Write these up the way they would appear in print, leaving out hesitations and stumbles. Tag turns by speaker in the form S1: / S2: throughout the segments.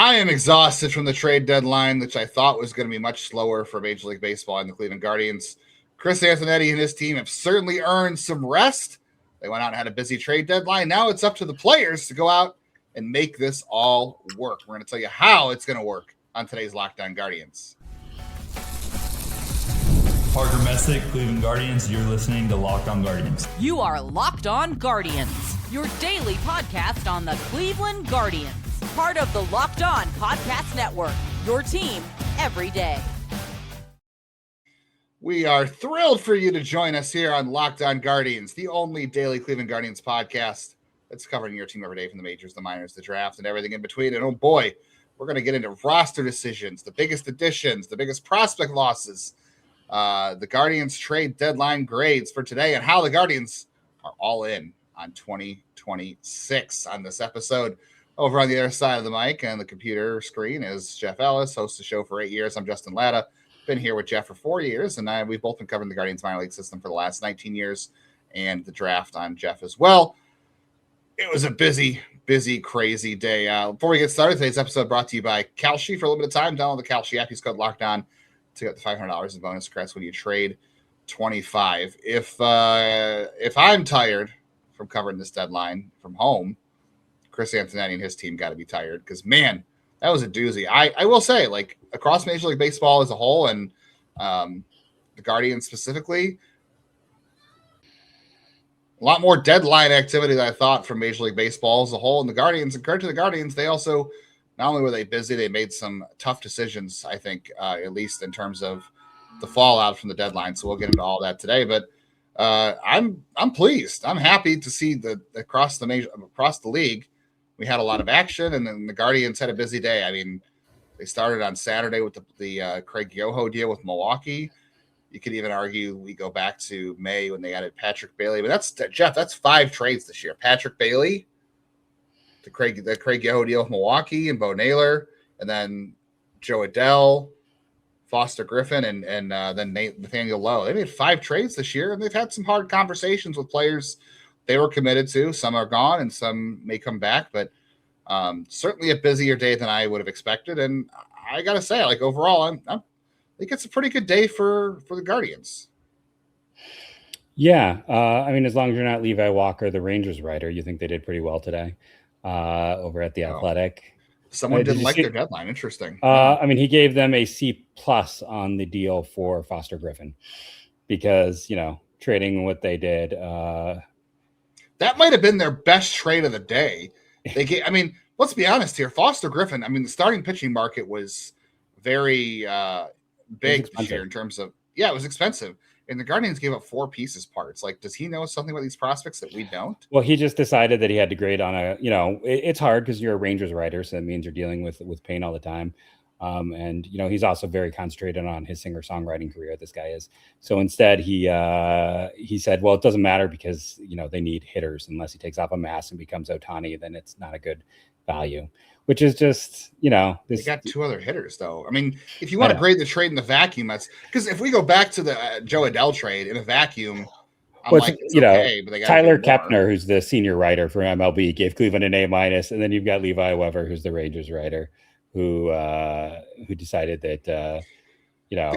S1: I am exhausted from the trade deadline, which I thought was going to be much slower for Major League Baseball and the Cleveland Guardians. Chris Antonetti and his team have certainly earned some rest. They went out and had a busy trade deadline. Now it's up to the players to go out and make this all work. We're going to tell you how it's going to work on today's Locked On Guardians.
S2: Parker Messick, Cleveland Guardians. You're listening to Locked On Guardians.
S3: You are Locked On Guardians, your daily podcast on the Cleveland Guardians. Part of the Locked On Podcast Network, your team every day.
S1: We are thrilled for you to join us here on Locked On Guardians, the only daily Cleveland Guardians podcast that's covering your team every day from the majors, the minors, the draft, and everything in between. And oh boy, we're going to get into roster decisions, the biggest additions, the biggest prospect losses, the Guardians trade deadline grades for today, and how the Guardians are all in on 2026 on this episode. Over on the other side of the mic and the computer screen is Jeff Ellis, host the show for 8 years. I'm Justin Lada. Been here with Jeff for 4 years, and we've both been covering the Guardians minor league system for the last 19 years, and the draft on Jeff as well. It was a busy, crazy day. Before we get started, today's episode brought to you by Kalshi. For a little bit of time, download the Kalshi app. Use code Locked On to get the $500 in bonus credits when you trade 25. If I'm tired from covering this deadline from home, Chris Antonetti and his team got to be tired because, man, that was a doozy. I will say, like, across Major League Baseball as a whole and the Guardians specifically, a lot more deadline activity than I thought from Major League Baseball as a whole. And the Guardians, compared to the Guardians, they also, not only were they busy, they made some tough decisions, I think, at least in terms of the fallout from the deadline. So we'll get into all that today. But I'm pleased. I'm happy to see that across the league, we had a lot of action, and then the Guardians had a busy day. I mean, they started on Saturday with the Craig Yoho deal with Milwaukee. You could even argue we go back to May when they added Patrick Bailey. But that's 5 trades this year. Patrick Bailey, the Craig Yoho deal with Milwaukee and Bo Naylor, and then Joe Adell, Foster Griffin, and then Nathaniel Lowe. They made 5 trades this year, and they've had some hard conversations with players they were committed to. Some are gone and some may come back, but certainly a busier day than I would have expected. And I got to say, like, overall, I think it's a pretty good day for the Guardians.
S4: Yeah. I mean, as long as you're not Levi Walker, the Rangers writer, you think they did pretty well today over at the Athletic.
S1: Someone didn't like their deadline. Interesting.
S4: I mean, he gave them a C+ on the deal for Foster Griffin because, trading what they did,
S1: that might have been their best trade of the day. I mean, let's be honest here. Foster Griffin, I mean, the starting pitching market was very big this year in terms of, it was expensive. And the Guardians gave up 4 pieces parts. Like, does he know something about these prospects that we don't?
S4: Well, he just decided that he had to grade on it's hard because you're a Rangers writer, so that means you're dealing with pain all the time. And he's also very concentrated on his singer-songwriting career. This guy is. So instead, he said, well, it doesn't matter because they need hitters. Unless he takes off a mask and becomes Ohtani, then it's not a good value. Which is just they
S1: got 2 other hitters though. I mean, if you want to grade the trade in the vacuum, that's because if we go back to the Joe Adell trade in a vacuum.
S4: Okay, but Tyler Kepner, who's the senior writer for MLB, gave Cleveland an A-, and then you've got Levi Weber, who's the Rangers writer, who decided that
S1: the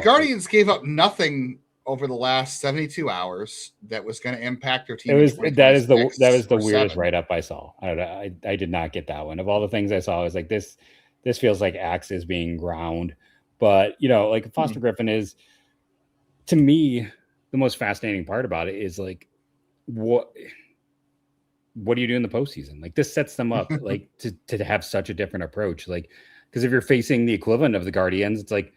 S1: Guardians gave up nothing over the last 72 hours that was going to impact their team.
S4: That was the weirdest write-up I saw. I don't know. I did not get that one. Of all the things I saw, I was like, this feels like axe is being ground. But like Foster Griffin is, to me, the most fascinating part about it is like what do you do in the postseason? Like, this sets them up like to have such a different approach. Like, because if you're facing the equivalent of the Guardians, it's like,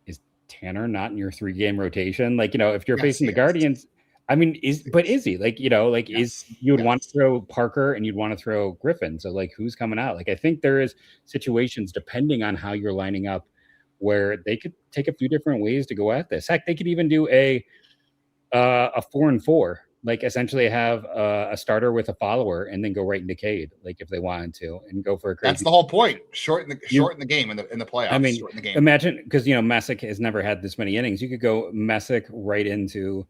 S4: is Tanner not in your 3-game rotation? Like, if you're facing the Guardians, I mean, is he like, is you would want to throw Parker and you'd want to throw Griffin. So like, who's coming out? Like, I think there is situations depending on how you're lining up where they could take a few different ways to go at this. Heck, they could even do a 4-4. Like, essentially have a starter with a follower and then go right into Cade, like if they wanted to, and go for a crazy.
S1: That's the whole point. Shorten the game in the playoffs.
S4: I mean,
S1: shorten the game.
S4: Imagine, because Messick has never had this many innings. You could go Messick right into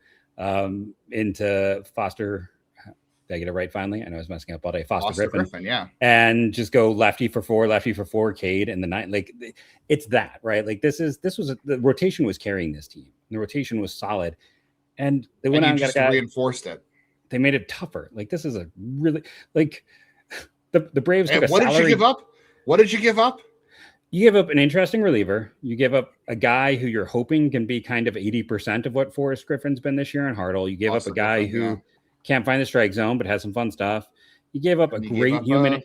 S4: Foster Did I get it right finally? I know I was messing up all day. Foster Griffin,
S1: yeah.
S4: And just go lefty for four, Cade in the night. Like it's that, right? Like the rotation was carrying this team. The rotation was solid. And they went on and
S1: just reinforced it.
S4: They made it tougher. Like this is a really like the Braves took a
S1: what
S4: salary.
S1: Did you give up? What did you give up?
S4: You give up an interesting reliever. You give up a guy who you're hoping can be kind of 80% of what Forrest Griffin's been this year in Hartle. You gave up a guy who can't find the strike zone, but has some fun stuff. You gave up a great human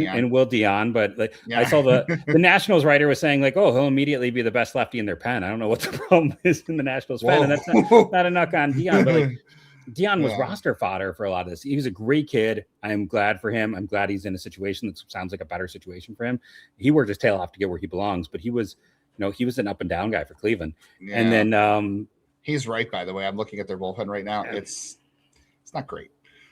S4: in Will Dion. But like I saw the Nationals writer was saying like, oh, he'll immediately be the best lefty in their pen. I don't know what the problem is in the Nationals pen. And that's not a knock on Dion, but like Dion was roster fodder for a lot of this. He was a great kid. I am glad for him. I'm glad he's in a situation that sounds like a better situation for him. He worked his tail off to get where he belongs, but he was an up and down guy for Cleveland. Yeah. And then
S1: he's right, by the way. I'm looking at their bullpen right now. Yeah. It's not great.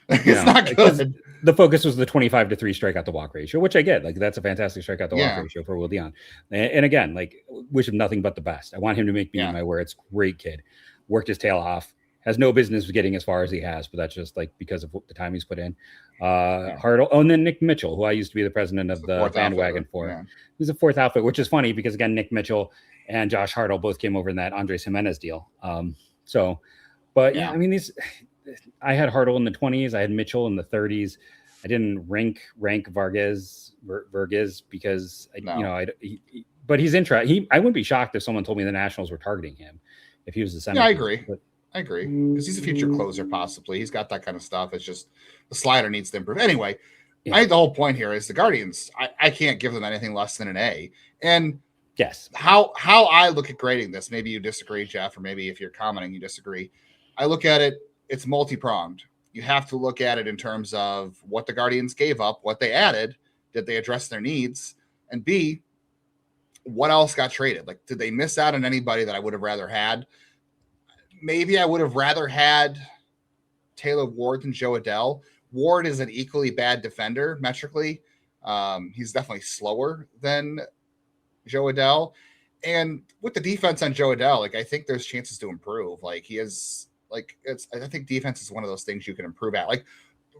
S1: It's not good.
S4: The focus was the 25-3 strikeout to walk ratio, which I get. Like that's a fantastic strikeout to walk ratio for Will Dion. And again, like wish him nothing but the best. I want him to make me my where it's great kid. Worked his tail off. Has no business getting as far as he has, but that's just like because of the time he's put in. Hartle, and then Nick Mitchell, who I used to be the president of the bandwagon for. Yeah. He's a fourth outfit, which is funny because again, Nick Mitchell and Josh Hartle both came over in that Andres Jimenez deal. I mean, I had Hartle in the 20s, I had Mitchell in the 30s. I didn't rank Vargas because but he's interesting. I wouldn't be shocked if someone told me the Nationals were targeting him if he was the center.
S1: Yeah, I agree. I agree because he's a future closer, possibly. He's got that kind of stuff. It's just the slider needs to improve. Anyway, I think the whole point here is the Guardians. I can't give them anything less than an A. And
S4: yes,
S1: how I look at grading this, maybe you disagree, Jeff, or maybe if you're commenting, you disagree. I look at it, it's multi-pronged. You have to look at it in terms of what the Guardians gave up, what they added, did they address their needs, and B, what else got traded? Like, did they miss out on anybody that I would have rather had? Maybe I would have rather had Taylor Ward than Joe Adell. Ward is an equally bad defender metrically. He's definitely slower than Joe Adell. And with the defense on Joe Adell, like I think there's chances to improve. Like he is I think defense is one of those things you can improve at. Like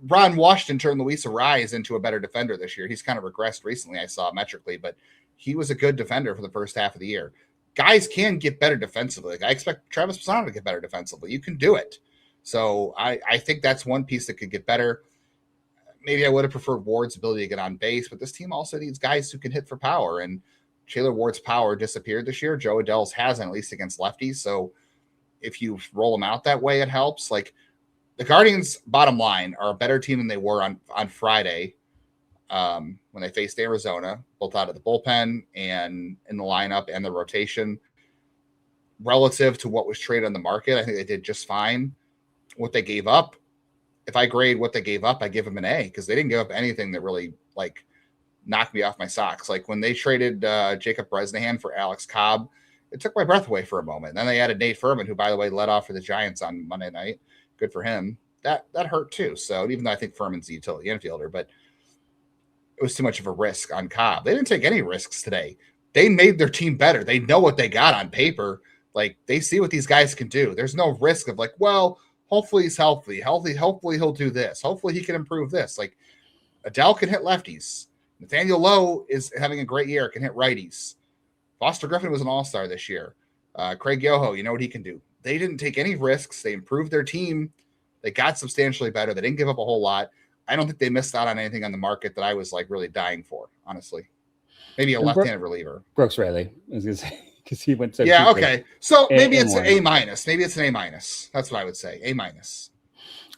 S1: Ron Washington turned Luis Arraez into a better defender this year. He's kind of regressed recently, I saw metrically, but he was a good defender for the first half of the year. Guys can get better defensively. Like I expect Travis Pisano to get better defensively. You can do it. So I think that's one piece that could get better. Maybe I would have preferred Ward's ability to get on base, but this team also needs guys who can hit for power. And Taylor Ward's power disappeared this year. Joe Adell's hasn't, at least against lefties. So if you roll them out that way, it helps. Like the Guardians, bottom line, are a better team than they were on Friday when they faced Arizona, both out of the bullpen and in the lineup and the rotation. Relative to what was traded on the market, I think they did just fine. What they gave up, if I grade what they gave up, I give them an A because they didn't give up anything that really like knocked me off my socks. Like when they traded Jacob Bresnahan for Alex Cobb, it took my breath away for a moment. Then they added Nate Furman, who, by the way, led off for the Giants on Monday night. Good for him. That hurt too. So even though I think Furman's the utility infielder, but it was too much of a risk on Cobb. They didn't take any risks today. They made their team better. They know what they got on paper. Like they see what these guys can do. There's no risk of like, well, hopefully he's healthy. Hopefully he'll do this. Hopefully he can improve this. Like Adell can hit lefties. Nathaniel Lowe is having a great year, can hit righties. Foster Griffin was an all-star this year. Craig Yoho, you know what he can do. They didn't take any risks. They improved their team. They got substantially better. They didn't give up a whole lot. I don't think they missed out on anything on the market that I was like really dying for, honestly. Maybe a left-handed reliever.
S4: Brooks Raley, I was going to say, because he went so
S1: yeah, okay. So maybe it's an A-. Maybe it's an A-. That's what I would say, A-.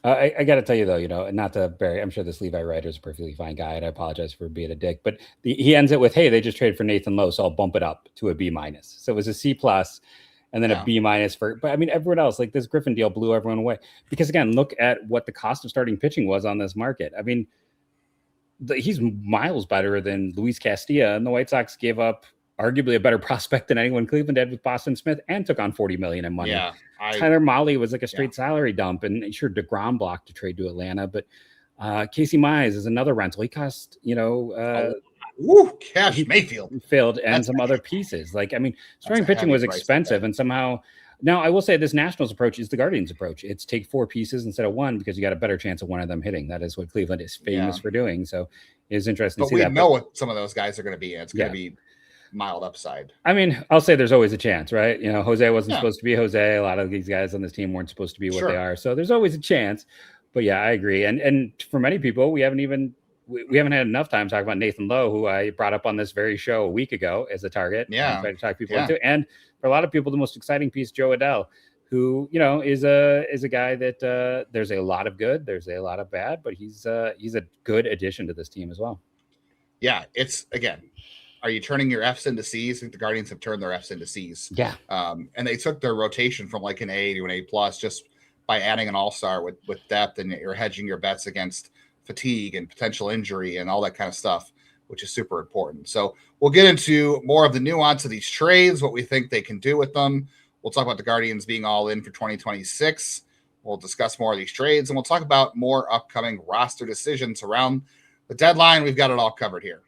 S4: I got to tell you, though, not to bury, I'm sure this Levi writer is a perfectly fine guy, and I apologize for being a dick, but he ends it with, hey, they just traded for Nathan Lowe, so I'll bump it up to a B-. So it was a C+, and then a B- but I mean, everyone else, like this Griffin deal blew everyone away. Because again, look at what the cost of starting pitching was on this market. I mean, he's miles better than Luis Castilla, and the White Sox gave up arguably a better prospect than anyone Cleveland did with Boston Smith and took on $40 million in money.
S1: Yeah,
S4: Tyler Mahle was like a straight salary dump, and sure, DeGrom blocked to trade to Atlanta, but Casey Mize is another rental. He cost,
S1: Cash Mayfield
S4: failed and some other pieces. Like, I mean, starting pitching was expensive, and somehow Now, I will say this Nationals approach is the Guardians approach. It's take 4 pieces instead of 1 because you got a better chance of one of them hitting. That is what Cleveland is famous for doing. So it's interesting to see that.
S1: But we know what some of those guys are going to be. It's going to be mild upside.
S4: I mean, I'll say there's always a chance, right? You know, Jose wasn't supposed to be Jose. A lot of these guys on this team weren't supposed to be what they are. So there's always a chance. But yeah, I agree. And for many people, we haven't had enough time talking about Nathan Lowe, who I brought up on this very show a week ago as a target.
S1: Yeah.
S4: Try to talk people into. And for a lot of people, the most exciting piece, Joe Adell, who, you know, is a guy that there's a lot of good, there's a lot of bad, but he's a good addition to this team as well.
S1: Yeah, it's, again, are you turning your Fs into Cs? I think the Guardians have turned their Fs into Cs.
S4: Yeah.
S1: And they took their rotation from like an A to an A plus just by adding an all-star with depth, and you're hedging your bets against fatigue and potential injury and all that kind of stuff, which is super important. So we'll get into more of the nuance of these trades, what we think they can do with them. We'll talk about the Guardians being all in for 2026. We'll discuss more of these trades, and we'll talk about more upcoming roster decisions around the deadline. We've got it all covered here.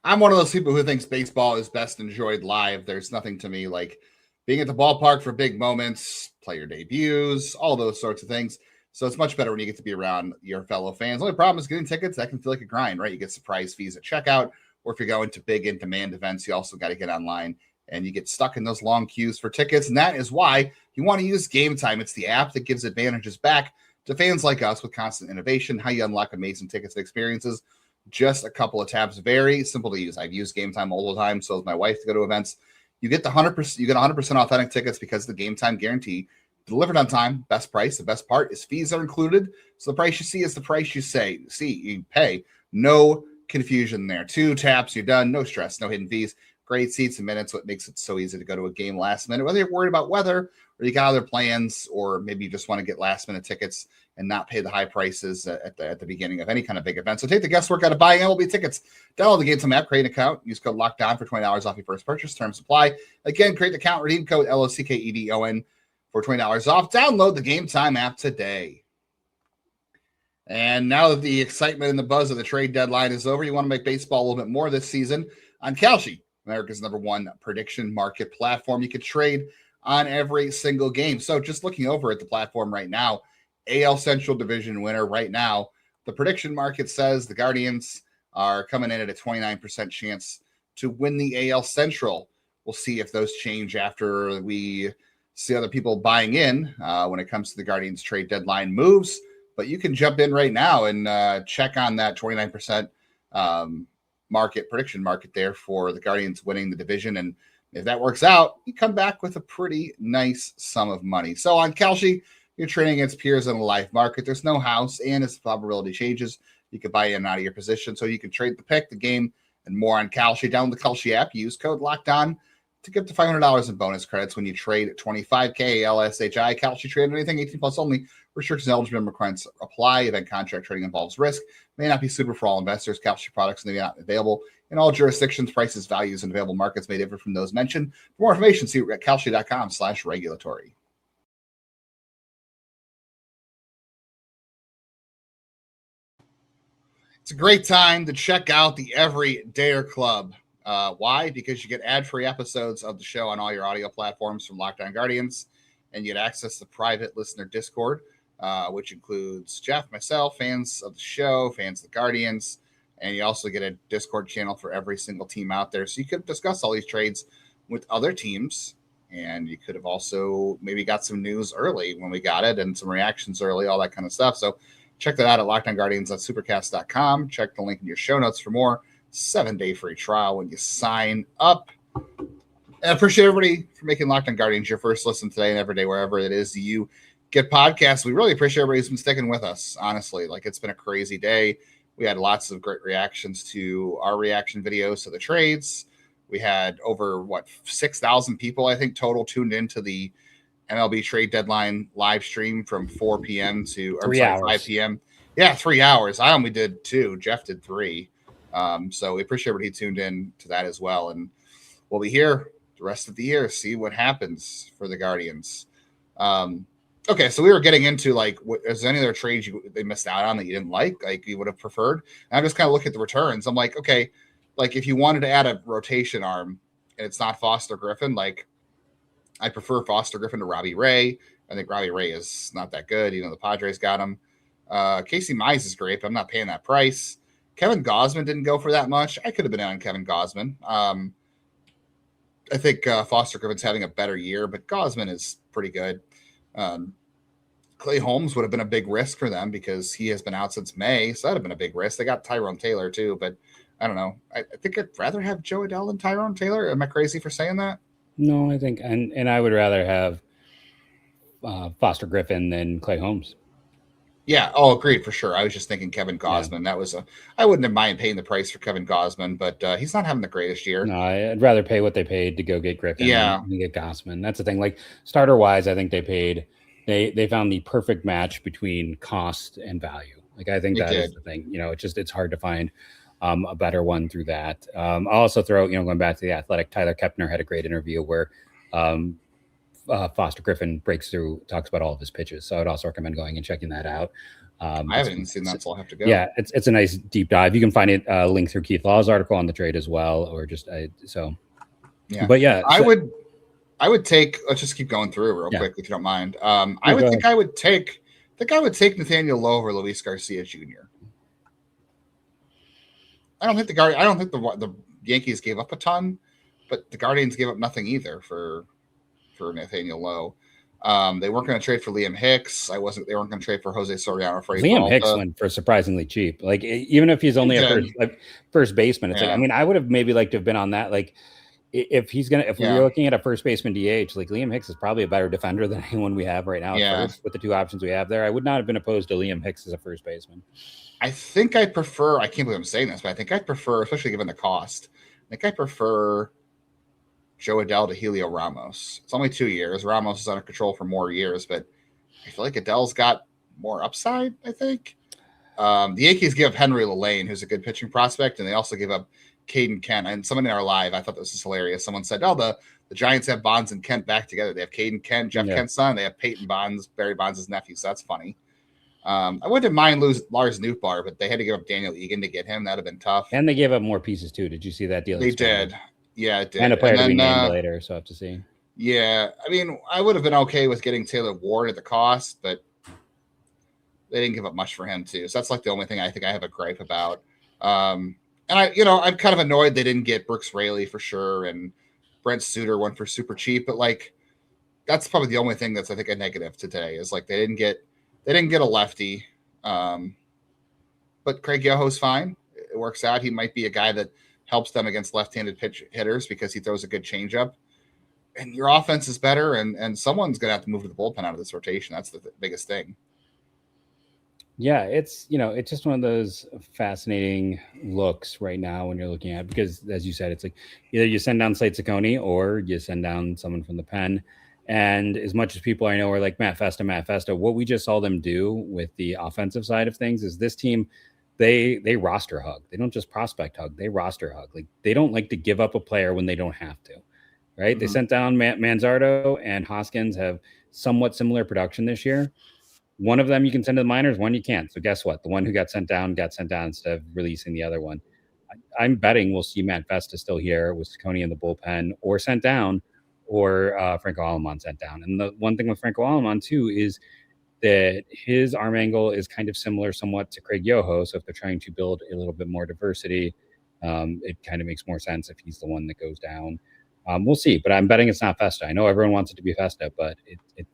S1: I'm one of those people who thinks baseball is best enjoyed live. There's nothing to me like being at the ballpark for big moments, player debuts, all those sorts of things. So it's much better when you get to be around your fellow fans. The only problem is getting tickets. That can feel like a grind, right? You get surprise fees at checkout, or if you're going to big in-demand events, you also got to get online, and you get stuck in those long queues for tickets. And that is why you want to use Game Time. It's the app that gives advantages back to fans like us with constant innovation, how you unlock amazing tickets and experiences. Just a couple of tabs, very simple to use. I've used Game Time all the time, so has my wife, to go to events. You get 100% authentic tickets because of the Game Time guarantee. Delivered on time, best price. The best part is fees are included. So the price you see is the price you pay. No confusion there. 2 taps, you're done. No stress, no hidden fees. Great seats and minutes. What makes it so easy to go to a game last minute, whether you're worried about weather or you got other plans, or maybe you just want to get last minute tickets and not pay the high prices at the beginning of any kind of big event. So take the guesswork out of buying MLB tickets. Download the Game Time app, create an account, use code LOCKDOWN for $20 off your first purchase. Terms apply. Again, create an account, redeem code LOCKEDON for $20 off. Download the Game Time app today. And now that the excitement and the buzz of the trade deadline is over, you want to make baseball a little bit more this season on Kalshi, America's #1 prediction market platform. You can trade on every single game. So just looking over at the platform right now, AL Central Division winner right now, the prediction market says the Guardians are coming in at a 29% chance to win the AL Central. We'll see if those change after we see other people buying in when it comes to the Guardians trade deadline moves. But you can jump in right now and check on that 29% prediction market there for the Guardians winning the division. And if that works out, you come back with a pretty nice sum of money. So on Kalshi, you're trading against peers in a live market. There's no house, and as the probability changes, you can buy in and out of your position. So you can trade the pick, the game, and more on Kalshi. Download the Kalshi app. Use code LOCKEDON to get up to $500 in bonus credits when you trade 25K LSHI. Kalshi trade anything 18 plus only. Restrictions, eligibility requirements apply. Event contract trading involves risk. May not be suitable for all investors. Kalshi products may not be available in all jurisdictions. Prices, values, and available markets may differ from those mentioned. For more information, see at kalshi.com/regulatory. It's a great time to check out the Everydayer Club. Why? Because you get ad-free episodes of the show on all your audio platforms from Locked On Guardians, and you get access to private listener Discord, which includes Jeff, myself, fans of the show, fans of the Guardians, and you also get a Discord channel for every single team out there. So you could discuss all these trades with other teams, and you could have also maybe got some news early when we got it and some reactions early, all that kind of stuff. So check that out at LockedOnGuardians.supercast.com. Check the link in your show notes for more. 7-day free trial when you sign up. And I appreciate everybody for making Locked On Guardians your first listen today and every day, wherever it is you get podcasts. We really appreciate everybody who's been sticking with us, honestly. Like, it's been a crazy day. We had lots of great reactions to our reaction videos to the trades. We had over, 6,000 people, I think, total tuned into the MLB trade deadline live stream from 4 p.m. to 5 p.m. Yeah, 3 hours. I only did 2. Jeff did 3. So we appreciate everybody who tuned in to that as well. And we'll be here the rest of the year, see what happens for the Guardians. Okay, so we were getting into, is there any other trades they missed out on that you didn't like you would have preferred? And I just kind of look at the returns. I'm like, okay, if you wanted to add a rotation arm and it's not Foster Griffin, like I prefer Foster Griffin to Robbie Ray. I think Robbie Ray is not that good. The Padres got him. Casey Mize is great, but I'm not paying that price. Kevin Gausman didn't go for that much. I could have been on Kevin Gausman. I think Foster Griffin's having a better year, but Gausman is pretty good. Clay Holmes would have been a big risk for them because he has been out since May, so that would have been a big risk. They got Tyrone Taylor too, but I don't know. I think I'd rather have Joe Adell than Tyrone Taylor. Am I crazy for saying that?
S4: No, I think, and I would rather have Foster Griffin than Clay Holmes.
S1: Yeah. Oh, agreed for sure. I was just thinking Kevin Gausman. Yeah. I wouldn't have mind paying the price for Kevin Gausman, but he's not having the greatest year.
S4: No, I'd rather pay what they paid to go get Griffin.
S1: Yeah.
S4: Than get Gausman. That's the thing. Like starter wise, I think they found the perfect match between cost and value. Like I think that is the thing. It's hard to find a better one through that. I'll also throw, going back to the Athletic, Tyler Kepner had a great interview where Foster Griffin breaks through, talks about all of his pitches. So I'd also recommend going and checking that out.
S1: I haven't even seen that, so I'll have to go.
S4: Yeah, it's a nice deep dive. You can find it linked through Keith Law's article on the trade as well, or just
S1: Yeah.
S4: But yeah,
S1: I would take. Let's just keep going through real quick, if you don't mind. I would take Nathaniel Lowe over Luis Garcia Jr. I don't think the Yankees gave up a ton, but the Guardians gave up nothing either for Nathaniel Lowe. They weren't going to trade for Liam Hicks. They weren't going to trade for Jose Soriano.
S4: Liam Hicks went for surprisingly cheap. Like even if he's only a first baseman, it's like, I mean, I would have maybe liked to have been on that. Like if we were looking at a first baseman DH, like Liam Hicks is probably a better defender than anyone we have right now. First, with the two options we have there, I would not have been opposed to Liam Hicks as a first baseman.
S1: I think I prefer. I can't believe I'm saying this, but I think I prefer, especially given the cost. I prefer Joe Adell to Helio Ramos. It's only 2 years. Ramos is under control for more years, but I feel like Adell's got more upside, I think. The Yankees give up Henry Lane, who's a good pitching prospect, and they also give up Caden Kent. And someone in our live, I thought this was hilarious. Someone said, the Giants have Bonds and Kent back together. They have Caden Kent, Jeff Kent's son. They have Peyton Bonds, Barry Bonds' nephew, so that's funny. I wouldn't mind lose Lars Nootbaar, but they had to give up Daniel Egan to get him. That would have been tough.
S4: And they gave up more pieces too. Did you see that deal?
S1: They did. Yeah, it did.
S4: And a player to be named later, so I have to see.
S1: Yeah, I mean, I would have been okay with getting Taylor Ward at the cost, but they didn't give up much for him too. So that's like the only thing I think I have a gripe about. And I'm kind of annoyed they didn't get Brooks Raley for sure, and Brent Suter went for super cheap. But like, that's probably the only thing that's I think a negative today is like they didn't get a lefty. But Craig Yoho's fine. It works out. He might be a guy that helps them against left-handed pitch hitters because he throws a good changeup. And your offense is better, and someone's going to have to move to the bullpen out of this rotation. That's the biggest thing.
S4: Yeah, it's just one of those fascinating looks right now when you're looking at it, because as you said, it's like either you send down Slade Ciccone or you send down someone from the pen. And as much as people I know are like Matt Festa, what we just saw them do with the offensive side of things is this team, they roster hug. They don't just prospect hug, they roster hug. Like they don't like to give up a player when they don't have to, right? Mm-hmm. They sent down Manzardo, and Hoskins have somewhat similar production this year. One of them you can send to the minors, one you can't. So guess what? The one who got sent down instead of releasing the other one. I'm betting we'll see Matt Festa still here with Ciccone in the bullpen, or sent down, or Franco Alemán sent down. And the one thing with Franco Alemán too is that his arm angle is kind of similar somewhat to Craig Yoho. So if they're trying to build a little bit more diversity, it kind of makes more sense if he's the one that goes down. We'll see, but I'm betting it's not Festa. I know everyone wants it to be Festa, but it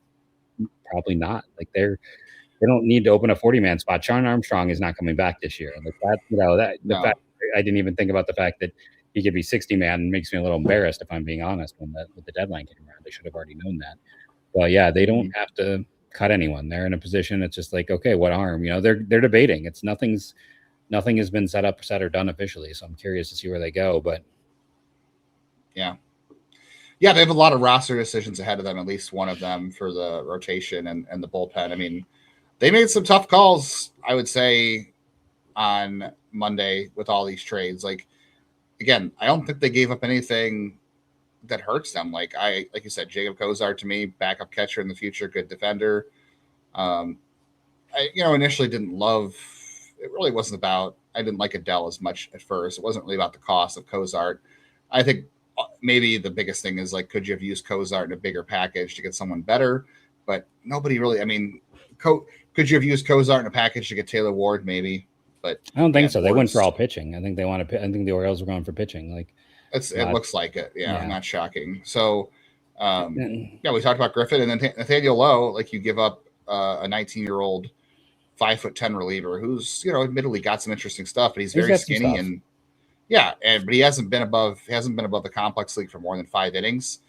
S4: probably not. Like they don't need to open a 40-man spot. Sean Armstrong is not coming back this year. Like that, fact, I didn't even think about the fact that he could be 60-man makes me a little embarrassed, if I'm being honest, with the deadline getting around. They should have already known that. Well, yeah, they don't have to cut anyone. They're in a position. It's just like, okay, what arm? They're debating. It's nothing has been set or done officially. So I'm curious to see where they go. But
S1: yeah, they have a lot of roster decisions ahead of them. At least one of them for the rotation and the bullpen. I mean, they made some tough calls, I would say, on Monday with all these trades. Like, again, I don't think they gave up anything that hurts them. Like you said, Jacob Cozart to me, backup catcher in the future, good defender. I initially didn't love. It really wasn't about. I didn't like Adell as much at first. It wasn't really about the cost of Cozart. I think maybe the biggest thing is like, could you have used Cozart in a bigger package to get someone better? But nobody really. I mean, could you have used Cozart in a package to get Taylor Ward? Maybe, but
S4: I don't think so. They went for all pitching. I think they want to. I think the Orioles were going for pitching. Like
S1: it looks like it. Yeah, not shocking. So, we talked about Griffin and then Nathaniel Lowe. Like you give up a 19-year-old 5'10" reliever who's admittedly got some interesting stuff, but he's very skinny and. Yeah, but he hasn't been above the complex league for more than 5 innings.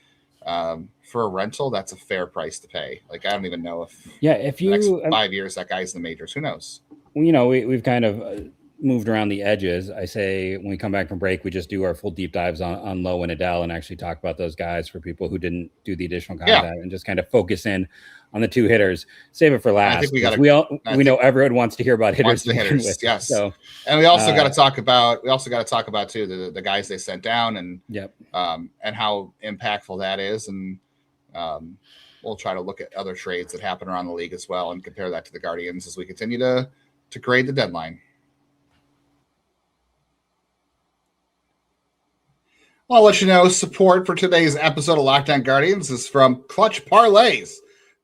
S1: For a rental, that's a fair price to pay. Like I don't even know if the next 5 years that guy's in the majors. Who knows?
S4: We've kind of moved around the edges. I say when we come back from break, we just do our full deep dives on Lowe and Adell and actually talk about those guys for people who didn't do the additional content and just kind of focus in on the 2 hitters. Save it for last. I think we know everyone wants to hear about hitters.
S1: Yes. So, and we also got to talk about too the guys they sent down and and how impactful that is, and we'll try to look at other trades that happen around the league as well and compare that to the Guardians as we continue to grade the deadline. I'll let you know support for today's episode of Locked On Guardians is from Clutch Parlays.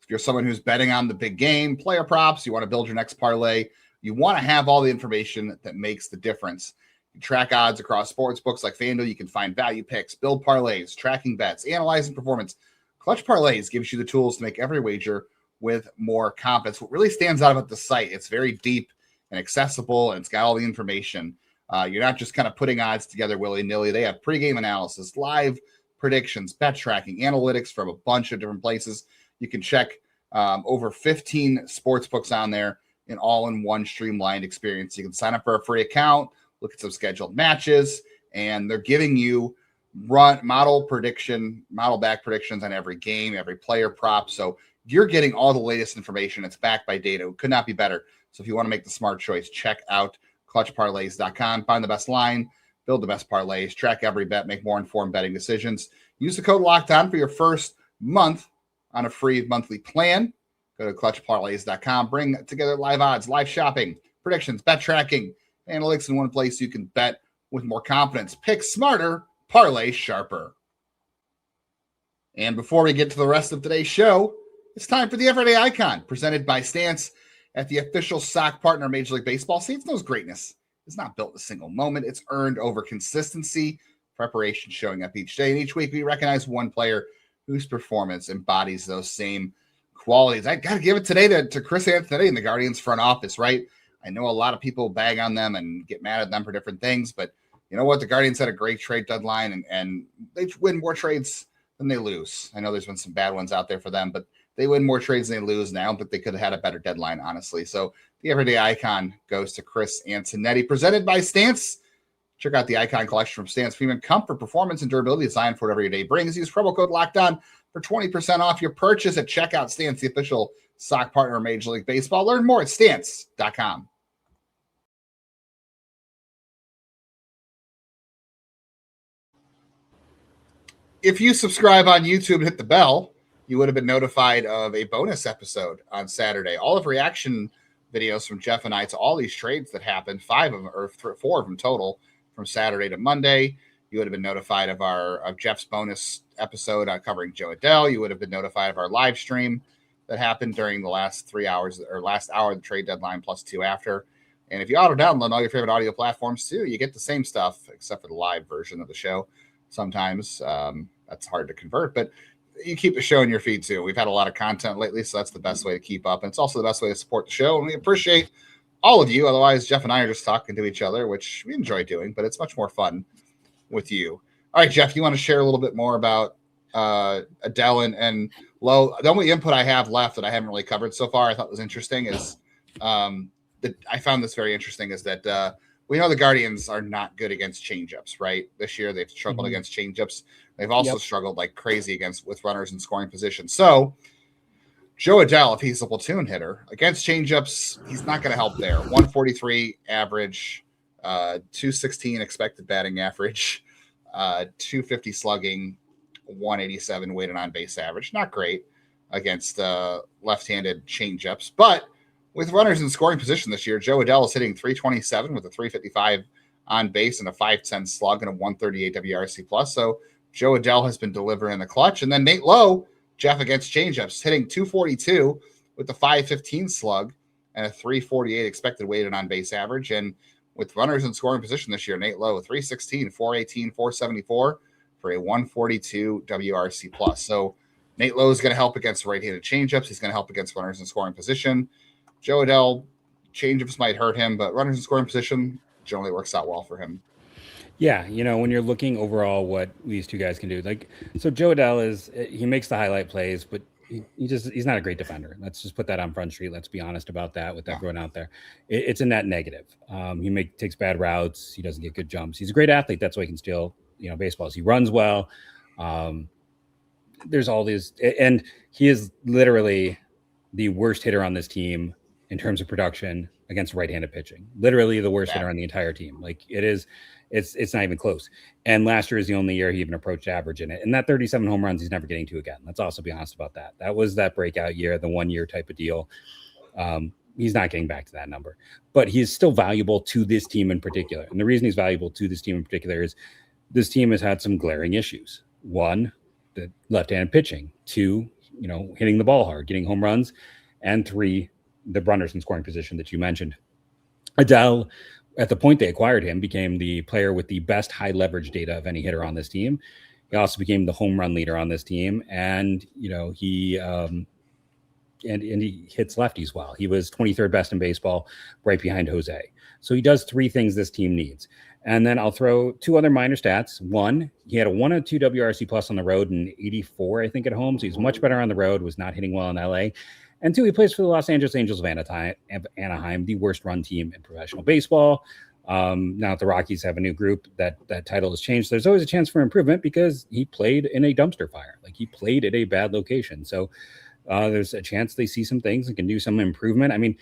S1: If you're someone who's betting on the big game, player props, you want to build your next parlay, you want to have all the information that makes the difference. You track odds across sports books like FanDuel. You can find value picks, build parlays, tracking bets, analyzing performance. Clutch Parlays gives you the tools to make every wager with more confidence. What really stands out about the site, it's very deep and accessible, and it's got all the information. You're not just kind of putting odds together willy-nilly. They have pregame analysis, live predictions, bet tracking, analytics from a bunch of different places. You can check over 15 sports books on there in all-in-one streamlined experience. You can sign up for a free account, look at some scheduled matches, and they're giving you model back predictions on every game, every player prop. So you're getting all the latest information. It's backed by data. It could not be better. So if you want to make the smart choice, check out clutchparlays.com. Find the best line, build the best parlays, track every bet, make more informed betting decisions. Use the code LOCKEDON for your first month on a free monthly plan. Go to clutchparlays.com. Bring together live odds, live shopping, predictions, bet tracking, analytics in one place. You can bet with more confidence. Pick smarter, parlay sharper. And before we get to the rest of today's show, it's time for the Everyday Icon, presented by Stance at the official sock partner of Major League Baseball. Stance knows greatness is not built in a single moment. It's earned over consistency, preparation, showing up each day. And each week we recognize one player whose performance embodies those same qualities. I got to give it today to Chris Antonetti in the Guardians front office, right? I know a lot of people bag on them and get mad at them for different things, but you know what? The Guardians had a great trade deadline, and they win more trades than they lose. I know there's been some bad ones out there for them, but they win more trades than they lose. And I don't think they could have had a better deadline, honestly. So the Everyday Icon goes to Chris Antonetti, presented by Stance. Check out the Icon collection from Stance. Premium comfort, performance, and durability designed for whatever your day brings. Use promo code LOCKEDON for 20% off your purchase at checkout. Stance, the official sock partner of Major League Baseball. Learn more at stance.com. If you subscribe on YouTube and hit the bell, you would have been notified of a bonus episode on Saturday. All of reaction videos from Jeff and I to all these trades that happened, 5 of them or 4 of them total from Saturday to Monday. You would have been notified of Jeff's bonus episode covering Joe Adell. You would have been notified of our live stream that happened during the last 3 hours or last hour of the trade deadline plus 2 after. And if you auto download all your favorite audio platforms too, you get the same stuff except for the live version of the show. Sometimes that's hard to convert, but you keep the show in your feed too. We've had a lot of content lately, so that's the best way to keep up. And it's also the best way to support the show. And we appreciate all of you. Otherwise, Jeff and I are just talking to each other, which we enjoy doing, but it's much more fun with you. All right, Jeff, you want to share a little bit more about Adell and Lowe? The only input I have left that I haven't really covered so far I thought was interesting is that I found this very interesting is that we know the Guardians are not good against changeups, right? This year they've struggled against changeups. They've also struggled like crazy with runners in scoring position. So Joe Adell, if he's a platoon hitter against changeups, he's not going to help there. 143 average, 216 expected batting average, 250 slugging, 187 weighted on base average. Not great against left-handed changeups, but with runners in scoring position this year, Joe Adell is hitting 327 with a 355 on base and a 510 slug and a 138 WRC plus. So Joe Adell has been delivering in the clutch. And then Nate Lowe, Jeff, against changeups, hitting 242 with the 515 slug and a 348 expected weighted on base average. And with runners in scoring position this year, Nate Lowe, 316, 418, 474 for a 142 WRC plus. So Nate Lowe is going to help against right-handed changeups. He's going to help against runners in scoring position. Joe Adell, changeups might hurt him, but runners in scoring position generally works out well for him.
S4: Yeah, when you're looking overall what these two guys can do, so Joe Adell he makes the highlight plays, but he's not a great defender. Let's just put that on Front Street. Let's be honest about that with everyone out there. It's a net negative. He takes bad routes. He doesn't get good jumps. He's a great athlete. That's why he can steal, baseballs. He runs well. There's all these, and he is literally the worst hitter on this team in terms of production against right-handed pitching. Literally the worst hitter on the entire team. It's not even close. And last year is the only year he even approached average in it. And that 37 home runs, he's never getting to again. Let's also be honest about that. That was that breakout year, the 1 year type of deal. He's not getting back to that number, but he's still valuable to this team in particular. And the reason he's valuable to this team in particular is this team has had some glaring issues. One, the left-handed pitching. Two, hitting the ball hard, getting home runs. And three, the runners in scoring position that you mentioned. Adell, at the point they acquired him, became the player with the best high leverage data of any hitter on this team. He also became the home run leader on this team. And, he hits lefties well. He was 23rd best in baseball, right behind Jose. So he does three things this team needs. And then I'll throw two other minor stats. One, he had a 102 WRC plus on the road and 84, I think, at home. So he's much better on the road, was not hitting well in LA. And two, he plays for the Los Angeles Angels of Anaheim, the worst run team in professional baseball. Now that the Rockies have a new group, that title has changed. There's always a chance for improvement because he played in a dumpster fire. He played at a bad location. So there's a chance they see some things and can do some improvement. I mean,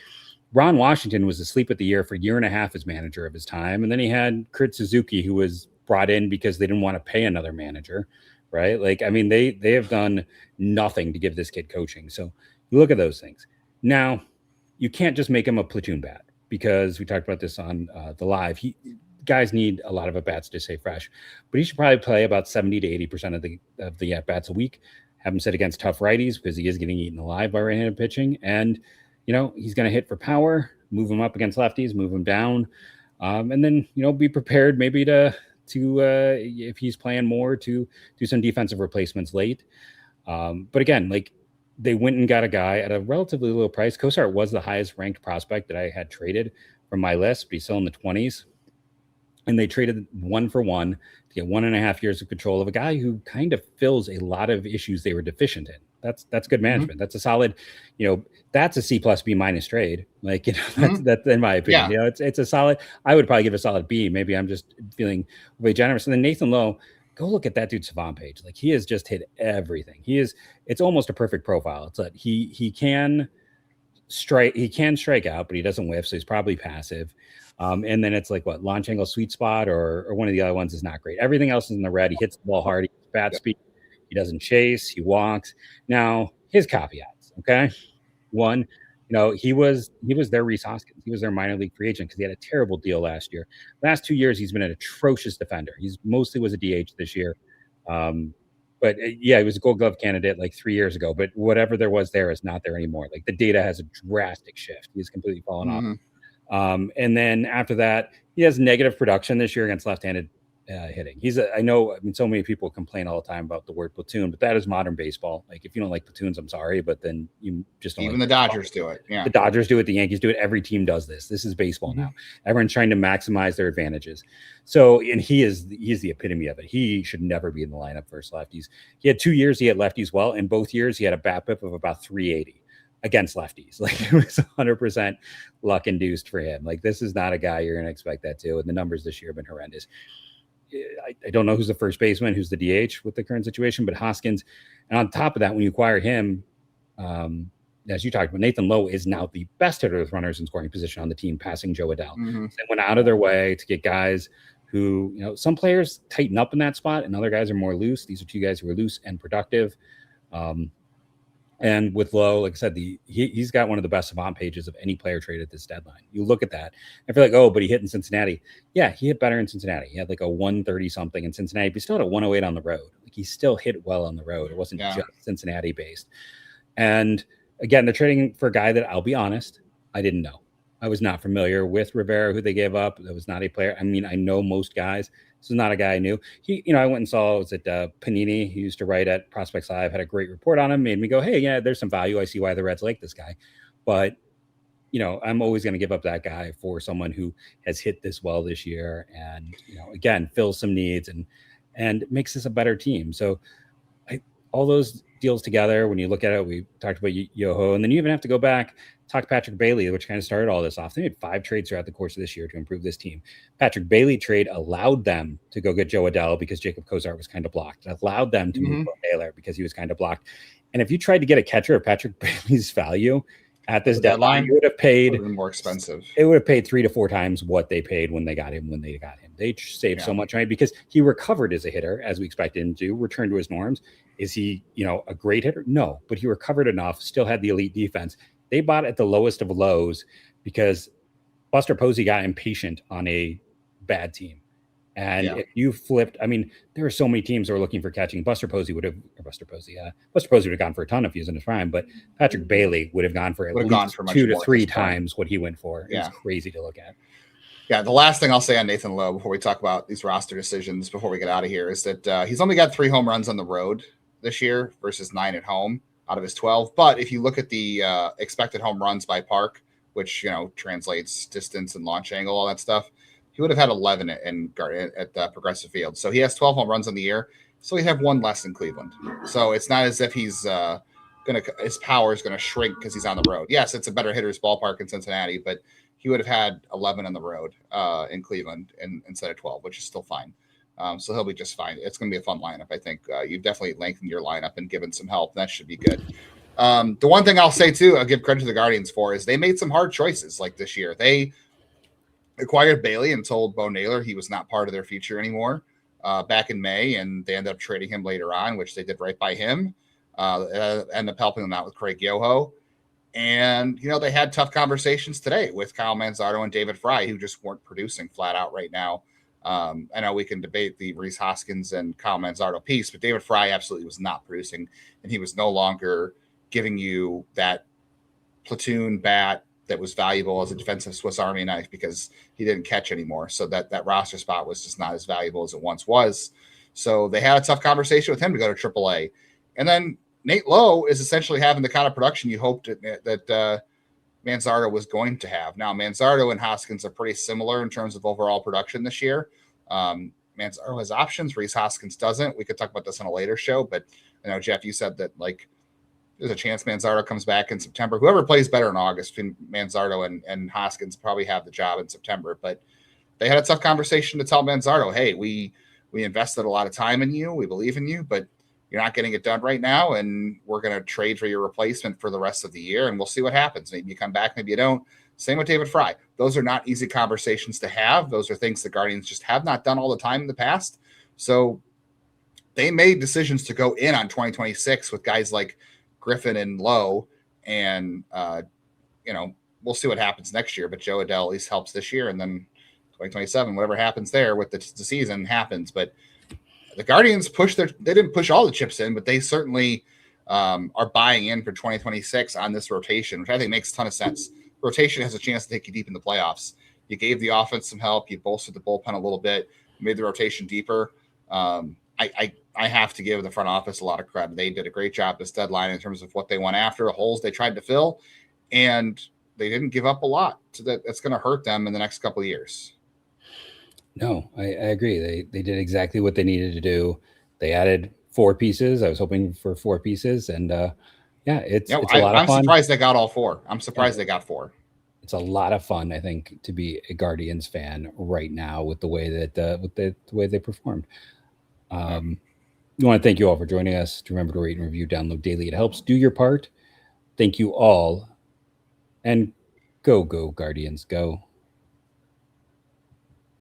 S4: Ron Washington was asleep at the year for a year and a half as manager of his time. And then he had Kurt Suzuki, who was brought in because they didn't want to pay another manager, right? They have done nothing to give this kid coaching. So you look at those things. Now, you can't just make him a platoon bat because we talked about this on the live. Guys need a lot of at-bats to stay fresh, but he should probably play about 70 to 80% of the at-bats a week. Have him sit against tough righties because he is getting eaten alive by right-handed pitching. And, he's going to hit for power, move him up against lefties, move him down. And then, be prepared maybe to if he's playing more, to do some defensive replacements late. But again, they went and got a guy at a relatively low price. Cozart was the highest ranked prospect that I had traded from my list, but he's still in the 20s. And they traded 1 for 1 to get 1.5 years of control of a guy who kind of fills a lot of issues they were deficient in. That's good management. Mm-hmm. That's a solid, that's a C plus B minus trade. That's in my opinion. Yeah. It's a solid. I would probably give a solid B. Maybe I'm just feeling way generous. And then Nathan Lowe, go look at that dude's Savant page. He has just hit everything. It's almost a perfect profile. It's he can strike out, but he doesn't whiff, so he's probably passive. And then it's launch angle sweet spot or one of the other ones is not great. Everything else is in the red. He hits the ball hard. He has bat speed. He doesn't chase. He walks. Now his caveats. Okay, one, he was their Reese Hoskins. He was their minor league free agent because he had a terrible deal last year. Last 2 years, he's been an atrocious defender. He's mostly was a DH this year. But he was a Gold Glove candidate 3 years ago. But whatever there was there is not there anymore. The data has a drastic shift. He's completely fallen off. And then after that, he has negative production this year against left-handed hitting. So many people complain all the time about the word platoon, but that is modern baseball. If you don't like platoons, I'm sorry, but then you just don't.
S1: Even the Dodgers do it. Yeah,
S4: the Dodgers do it. The Yankees do it. Every team does this. This is baseball now. Everyone's trying to maximize their advantages. So, and he's the epitome of it. He should never be in the lineup versus lefties. He had 2 years. He had lefties well. In both years, he had a BABIP of about 380 against lefties. It was 100% luck induced for him. This is not a guy you're going to expect that to. And the numbers this year have been horrendous. I don't know who's the first baseman, who's the DH with the current situation, but Hoskins. And on top of that, when you acquire him, as you talked about, Nathan Lowe is now the best hitter with runners in scoring position on the team, passing Joe Adell. So they went out of their way to get guys who, some players tighten up in that spot and other guys are more loose. These are two guys who are loose and productive. And with Lowe, like I said, he's got one of the best savant pages of any player trade at this deadline. You look at that, I feel like, oh, but he hit in Cincinnati. Yeah, he hit better in Cincinnati. He had like a 130 something in Cincinnati, but he still had a 108 on the road. Like he still hit well on the road. It wasn't just Cincinnati based. And again, they're trading for a guy that, I'll be honest, I didn't know. I was not familiar with Rivera, who they gave up. That was not a player. I mean, I know most guys. This is not a guy I knew. I went and saw, was it Panini? He used to write at Prospects Live, had a great report on him, made me go, hey, yeah, there's some value. I see why the Reds like this guy. But, I'm always going to give up that guy for someone who has hit this well this year and, again, fills some needs and makes this a better team. So all those deals together, when you look at it, we talked about Yoho, and then you even have to go back, talk to Patrick Bailey, which kind of started all this off. They made 5 trades throughout the course of this year to improve this team. Patrick Bailey trade allowed them to go get Joe Adell because Jacob Cozart was kind of blocked. It allowed them to move Naylor because he was kind of blocked. And if you tried to get a catcher of Patrick Bailey's value at this deadline, you would have paid
S1: more expensive.
S4: It would have paid 3 to 4 times what they paid when they got him. They saved so much money because he recovered as a hitter, as we expected him to, return to his norms. Is he, a great hitter? No, but he recovered enough, still had the elite defense. They bought at the lowest of lows because Buster Posey got impatient on a bad team. And if you flipped, there are so many teams that are looking for catching. Buster Posey would have gone for a ton if he was in his prime, but Patrick Bailey would have gone for at least 2 to 3 times what he went for. It's crazy to look at.
S1: Yeah, the last thing I'll say on Nathan Lowe before we talk about these roster decisions before we get out of here is that he's only got 3 home runs on the road this year versus 9 at home out of his 12. But if you look at the expected home runs by park, which, translates distance and launch angle, all that stuff, he would have had 11 at Progressive Field. So he has 12 home runs on the year. So he have 1 less in Cleveland. So it's not as if his power is going to shrink because he's on the road. Yes, it's a better hitter's ballpark in Cincinnati, but he would have had 11 on the road in Cleveland instead of 12, which is still fine. So he'll be just fine. It's going to be a fun lineup. I think you've definitely lengthened your lineup and given some help. That should be good. The one thing I'll say too, I'll give credit to the Guardians for, is they made some hard choices like this year. They acquired Bailey and told Bo Naylor he was not part of their future anymore back in May, and they ended up trading him later on, which they did right by him. Ended up helping them out with Craig Yoho. And, they had tough conversations today with Kyle Manzardo and David Fry, who just weren't producing flat out right now. I know we can debate the Rhys Hoskins and Kyle Manzardo piece, but David Fry absolutely was not producing, and he was no longer giving you that platoon bat that was valuable as a defensive Swiss Army knife because he didn't catch anymore. So that roster spot was just not as valuable as it once was. So they had a tough conversation with him to go to AAA. And then Nate Lowe is essentially having the kind of production you hoped that Manzardo was going to have. Now, Manzardo and Hoskins are pretty similar in terms of overall production this year. Manzardo has options. Rhys Hoskins doesn't. We could talk about this on a later show, but I know, Jeff, you said that there's a chance Manzardo comes back in September. Whoever plays better in August between Manzardo and Hoskins probably have the job in September. But they had a tough conversation to tell Manzardo, hey, we invested a lot of time in you. We believe in you, but you're not getting it done right now, and we're going to trade for your replacement for the rest of the year, and we'll see what happens. Maybe you come back, maybe you don't. Same with David Fry. Those are not easy conversations to have. Those are things the Guardians just have not done all the time in the past. So they made decisions to go in on 2026 with guys like Griffin and Lowe, and we'll see what happens next year. But Joe Adell at least helps this year, and then 2027, whatever happens there with the season happens. But the Guardians they didn't push all the chips in, but they certainly are buying in for 2026 on this rotation, which I think makes a ton of sense. Rotation has a chance to take you deep in the playoffs. You gave the offense some help. You bolstered the bullpen a little bit, made the rotation deeper. I have to give the front office a lot of credit. They did a great job this deadline in terms of what they went after, the holes they tried to fill, and they didn't give up a lot. So that's going to hurt them in the next couple of years. No, I agree. They did exactly what they needed to do. They added 4 pieces. I was hoping for 4 pieces, and it's a lot of fun. I'm surprised they got all 4. I'm surprised they got 4. It's a lot of fun, I think, to be a Guardians fan right now with the way that with the way they performed. We want to thank you all for joining us. Remember to rate and review, download daily. It helps. Do your part. Thank you all, and go Guardians, go.